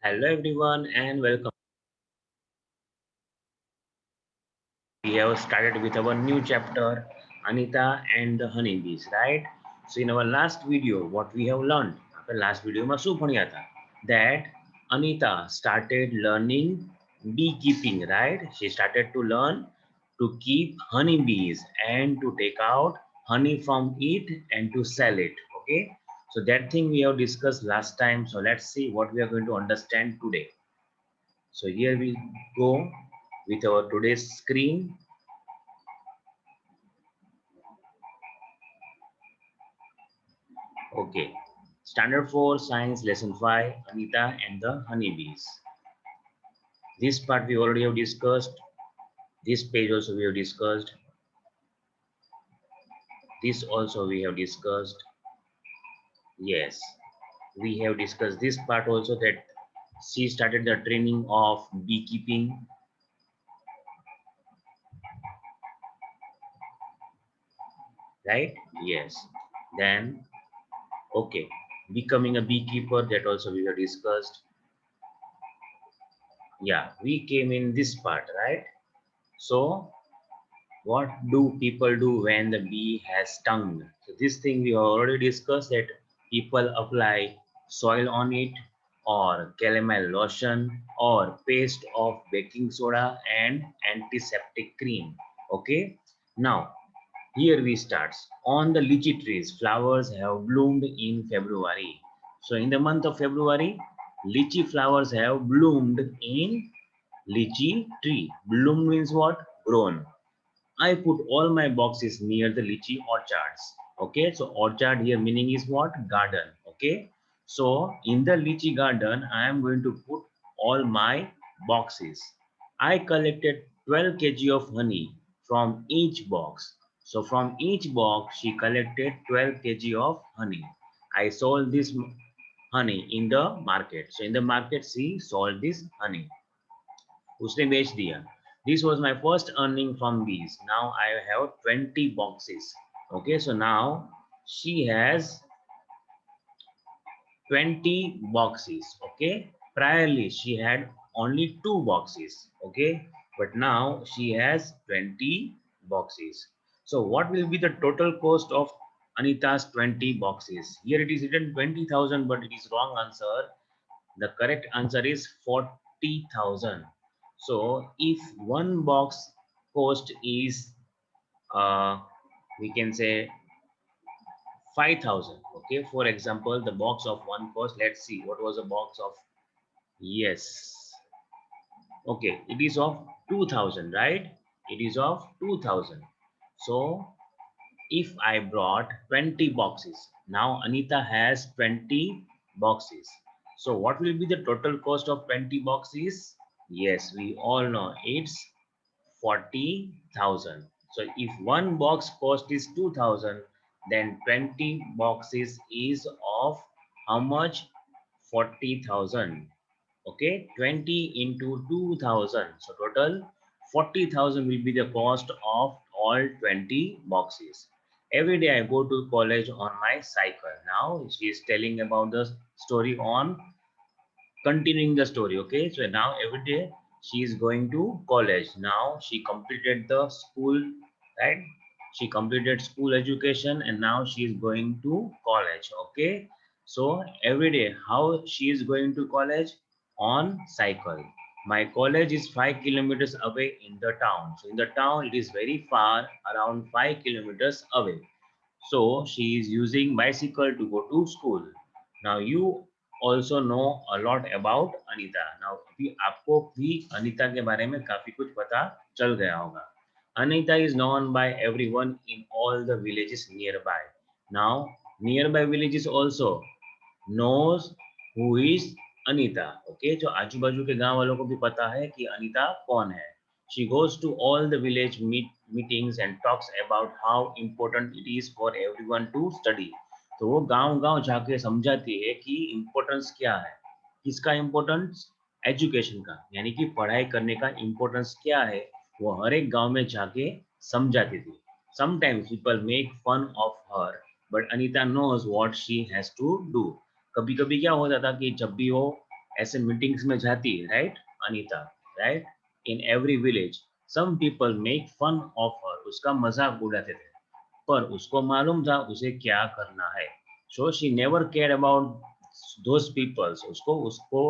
Hello everyone and welcome. We have started with our new chapter, Anita and the honeybees, right? So in our last video, what we have learned, after last video में શું ભણ્યા था? That Anita started learning beekeeping, right? She started to learn to keep honeybees and to take out honey from it and to sell it. Okay, so that thing we have discussed last time. So let's see what we are going to understand today. So here we go with our today's screen. Okay, Standard 4 Science Lesson 5, Anita and the Honeybees. This part we already have discussed. This page also we have discussed. This also we have discussed. Yes, we have discussed this part also, that she started the training of beekeeping. Right? Yes. Then, okay, becoming a beekeeper, that also we have discussed. Yeah, we came in this part, right? So what do people do when the bee has stung? So this thing we already discussed, that people apply soil on it or calamine lotion or paste of baking soda and antiseptic cream. Okay, now here we start. On the lychee trees, flowers have bloomed in February. So in the month of February, lychee flowers have bloomed in lychee tree. Bloom means what? Grown. I put all my boxes near the lychee orchards. Okay, so orchard here meaning is what? Garden. Okay, so in the lychee garden, I am going to put all my boxes. I collected 12 kg of honey from each box. So from each box, she collected 12 kg of honey. I sold this honey in the market. So in the market, she sold this honey. उसने बेच दिया. This was my first earning from bees. Now I have 20 boxes. Okay, so now she has 20 boxes. Okay, priorly she had only 2 boxes. Okay, but now she has 20 boxes. So what will be the total cost of Anita's 20 boxes? Here it is written 20,000, but it is wrong answer. The correct answer is 40,000. So if one box cost is we can say 5,000. Okay, for example, the box of one cost, let's see what was the box of. Yes, okay, it is of 2,000, right? It is of 2,000. So if I brought 20 boxes, now Anita has 20 boxes. So what will be the total cost of 20 boxes? Yes, we all know it's 40,000. So if one box cost is 2,000, then 20 boxes is of how much? 40,000. Okay, 20 into 2,000. So total 40,000 will be the cost of all 20 boxes. Every day I go to college on my cycle. Now she is telling about the story on continuing the story. Okay, so now every day she is going to college. Now she completed the school, right? She completed school education and now she is going to college. Okay, so every day how she is going to college? On cycle. My college is 5 kilometers away in the town. So in the town it is very far, around 5 kilometers away. So she is using bicycle to go to school. Now you also know a lot about Anita. Now अभी आपको भी अनीता के बारे में काफी कुछ पता चल गया होगा. Anita is known by everyone in all the villages nearby. Now nearby villages also knows who is Anita. Okay, जो आजू बाजू के गांव वालों को भी पता है कि अनीता कौन है. She goes to all the village meetings and talks about how important it is for everyone to study. तो वो गांव-गांव जाके समझाती है कि इम्पोर्टेंस क्या है. किसका इम्पोर्टेंस? एजुकेशन का, यानी कि पढ़ाई करने का इम्पोर्टेंस क्या है, वो हर एक गांव में जाके समझाती थी. Sometimes people make fun of her, but Anita knows what she has to do. कभी-कभी क्या होता था कि जब भी वो ऐसे मीटिंग्स में जाती है, right Anita, right? In every village some people make fun of her, उसका मजाक उड़ाते थे, पर उसको मालूम था उसे क्या करना है। So she never care about those peoples, उसको उसको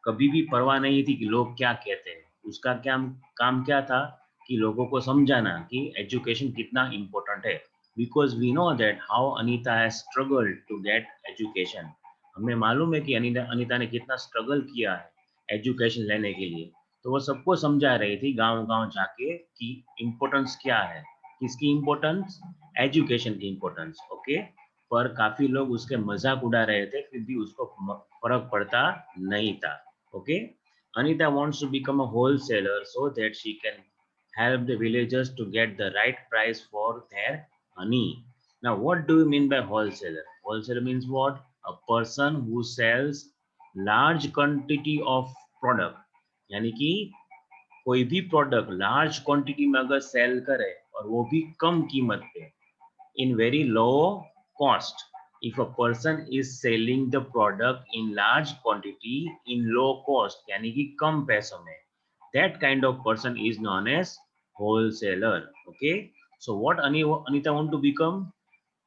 कभी भी परवाह नहीं थी कि लोग क्या कहते हैं। उसका क्या काम क्या था कि लोगों को समझाना कि एजुकेशन कितना इम्पोर्टेंट है। Because we know that how Anita has struggled to get education. हमें मालूम है कि अनीता अनीता ने कितना स्ट्रगल किया है एजुकेशन लेने के लिए। तो वो सबको समझा रही थी गांव गांव जाके कि इम्पोर्टेंस क्या है, किसकी इम्पोर्टेंस, एजुकेशन की इम्पोर्टेंस, ओके। पर काफी लोग उसके मजाक उड़ा रहे थे, फिर भी उसको फर्क पड़ता नहीं था, okay. Anita wants to become a wholesaler so that she can help the villagers to get the right price for their honey. Now what do you mean by wholesaler? Wholesaler means what? A person who sells large quantity of product, यानी कि कोई भी product large quantity में अगर cell करे और वो भी कम कीमत पे, in very low cost. If a person is selling the product in large quantity in low cost, यानी कि कम पैसों में, that kind of person is known as wholesaler. Okay. So what Anita want to become?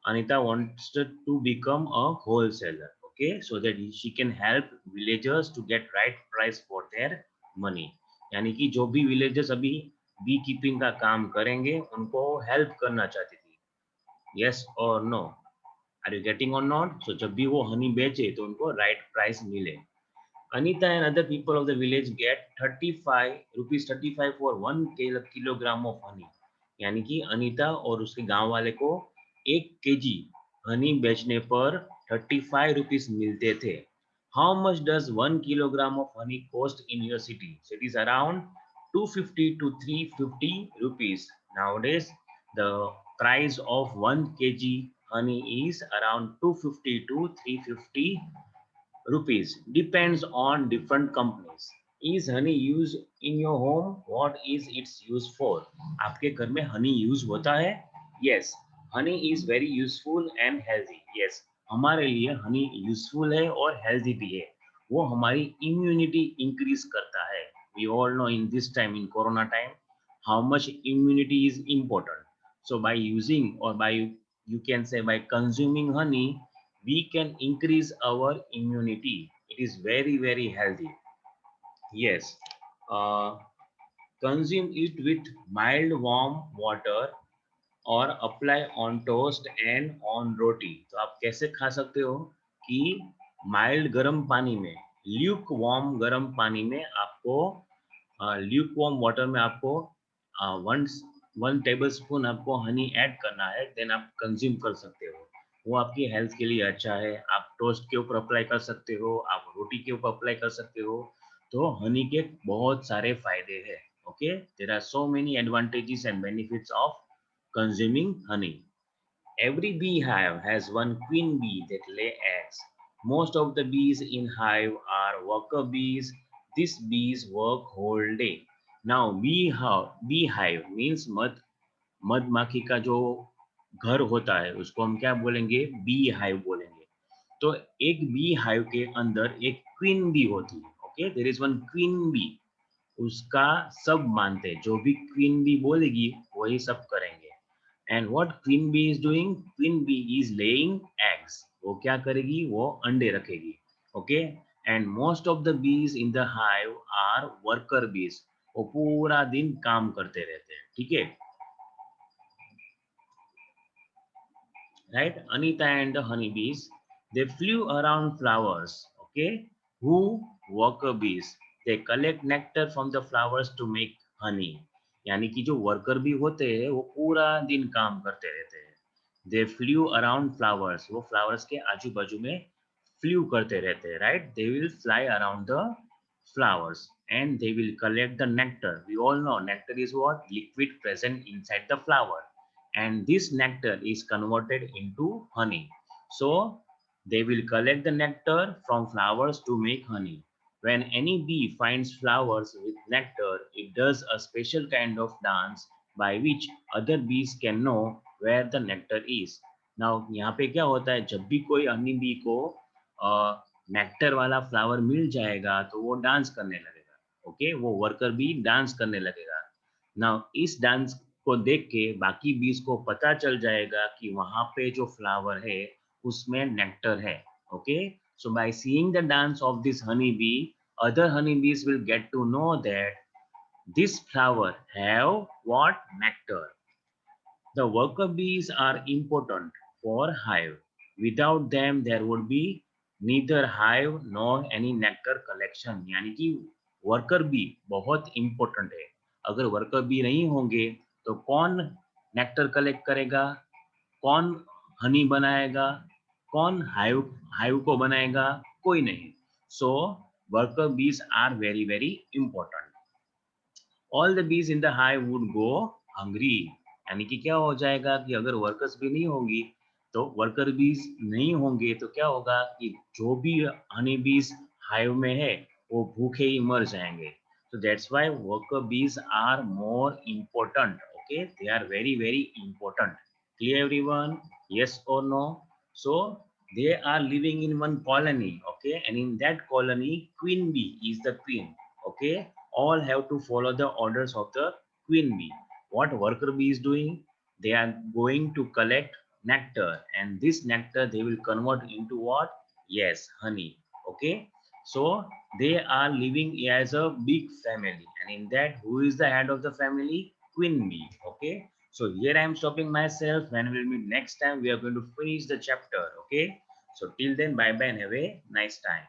Anita wants to become a wholesaler. Okay, so that she can help villagers to get right price for their money. यानी कि जो भी villagers अभी B keeping का काम करेंगे उनको help करना चाहती थी। यस और नो, आर यू गेटिंग और नॉट? सो जब भी वो हनी बेचे तो उनको राइट प्राइस मिले। Anita and other people of the village get 35 for 1 kilogram of honey. यानी कि अनीता और उसके गांव वाले को 1 केजी हनी बेचने पर 35 रुपीज मिलते थे। How much does 1 kilogram of Honey cost in your city? Cities around 250 to 350 rupees. Nowadays, the price of 1 kg honey is around 250 to 350 rupees. Depends on different companies. Is honey used in your home? What is its use for? आपके घर में honey use होता है? Yes, honey is very useful and healthy. Yes, हमारे लिए honey useful है और healthy भी है। वो हमारी immunity increase करता है। We all know in this time, in Corona time, how much immunity is important. So by using, or by you can say by consuming honey, we can increase our immunity. It is very very healthy. Yes. uh, Consume it with mild warm water और apply on toast and on roti. तो आप कैसे खा सकते हो कि mild गर्म पानी में, ल्यूक वार्म गर्म पानी में आपको, ल्यूक वार्म वाटर में आपको वन 1 टेबल स्पून आपको हनी ऐड करना है, देन आप कंज्यूम कर सकते हो। वो आपकी हेल्थ के लिए अच्छा है। आप टोस्ट के ऊपर अप्लाई कर सकते हो, आप रोटी के ऊपर अप्लाई कर सकते हो। तो हनी के बहुत सारे फायदे हैं। Okay, there are so many advantages and benefits of consuming honey. Every beehive has one queen bee that lay eggs. Most of the bees in hive are worker bees. These bees work whole day. Now beehive means मधमाखी का जो घर होता है उसको हम क्या बोलेंगे? Bee hive बोलेंगे। तो एक बी हाइव के अंदर एक क्वीन बी होती है। Okay, there is one queen bee. उसका सब मानते हैं, जो भी क्वीन बी बोलेगी वही सब करेंगे। And what queen bee is doing? Queen bee is laying eggs. वो क्या करेगी? वो अंडे रखेगी। Okay, and most of the bees in the hive are worker bees. वो पूरा दिन काम करते रहते हैं। ठीक है, right? Anita and the honeybees, they flew around flowers. Okay, who? Worker bees. They collect nectar from the flowers to make honey. यानी कि जो वर्कर बी होते हैं वो पूरा दिन काम करते रहते हैं। दे फ्लू अराउंड फ्लावर्स, वो फ्लावर्स के आजू बाजू में फ्लू करते रहते हैं, right? They will fly around the flowers and they will collect the nectar. We all know nectar is what? Liquid present inside the flower, and this nectar is converted into honey. So they will collect the nectar from flowers to make honey. When any bee finds flowers with nectar, it does a special kind of dance by which other bees can know where the nectar is. Now यहाँ पे क्या होता है, जब भी कोई honey bee को nectar वाला फ्लावर मिल जाएगा तो वो डांस करने लगेगा, ओके, वो वर्कर भी डांस करने लगेगा। नाउ इस डांस को देख के बाकी बीज को पता चल जाएगा कि वहां पे जो फ्लावर है उसमें नेक्टर है, okay. So by seeing the dance of this honey bee, other honeybees will get to know that this flower have what nectar. The worker bees are important for hive. Without them, there would be neither hive nor any nectar collection. यानी कि worker bee बहुत important है। अगर worker bee नहीं होंगे तो कौन nectar collect करेगा, कौन हनी बनाएगा, कौन हाइव हाइव को बनाएगा, कोई नहीं। So worker bees are very very important. All the bees in the hive would go hungry. यानी कि क्या हो जाएगा कि अगर वर्कर्स भी नहीं होंगी तो वर्कर बीज नहीं होंगे तो क्या होगा कि जो भी हनी बीज हाइव में है वो भूखे ही मर जाएंगे। So that's why worker bees are more important. Okay, they are very very important. Clear everyone? Yes or no? So they are living in one colony. Okay, and in that colony, queen bee is the queen. Okay, all have to follow the orders of the queen bee. What worker bee is doing? They are going to collect nectar, and this nectar they will convert into what? Yes, honey. Okay, so they are living as a big family, and in that, who is the head of the family? Queen bee. Okay, so here I am stopping myself. When we will meet next time, we are going to finish the chapter. Okay, so till then, bye bye and have a nice time.